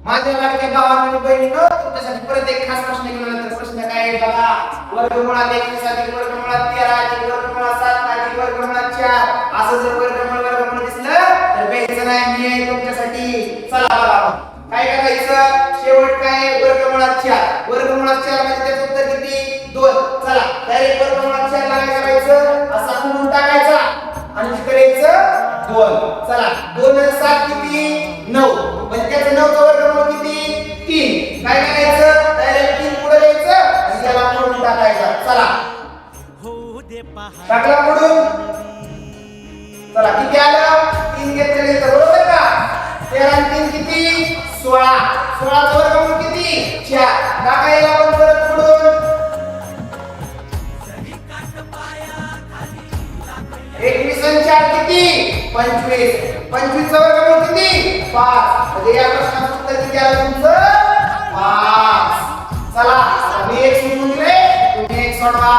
माझ्या लाडक्या भावांनो बहिणींनो, तुमच्यासाठी परत एक खास प्रश्न घेऊन आलो. तर प्रश्न काय आहे बघा. वर्गमुळात 21 अधिक वर्गमुळात 13 अधिक वर्गमुळात 7 अधिक वर्गमुळात 4 असं जर वर्गमुळ दिसलं तर बेचं नाही, मी आहे तुमच्यासाठी. चला बघा काय करायचं. शेवट काय वर्गमुळात 4. वर्गमुळात 4 म्हणजे त्याचं उत्तर किती 2. चला डायरेक्ट वर्गमुळात 4 ला काय करायचं, असा गुणून टाकायचा आणि करायचं 2. चला 2 आणि 7 किती 9. पण त्याचं 9 चा वर्गमूळ किती 3. काय करायचं, डायरेक्ट 3 पुढे द्यायचं आणि त्याला मोडून टाकायचा. चला टाकला मोडून. चला किती आलं 3 घेतलेलं इथं, बरोबर का. 13 आणि 3 किती 16. 16 चा वर्गमूळ किती 4. टाकायला आपण परत मोडून. 21 आणि 4 किती 25. 25 चा वर्गमूळ किती 5. म्हणजे या प्रश्नाचं उत्तर किती आलं तुमचं 5. चला मी एक सोडून दिले, तुम्ही एक सोडवा.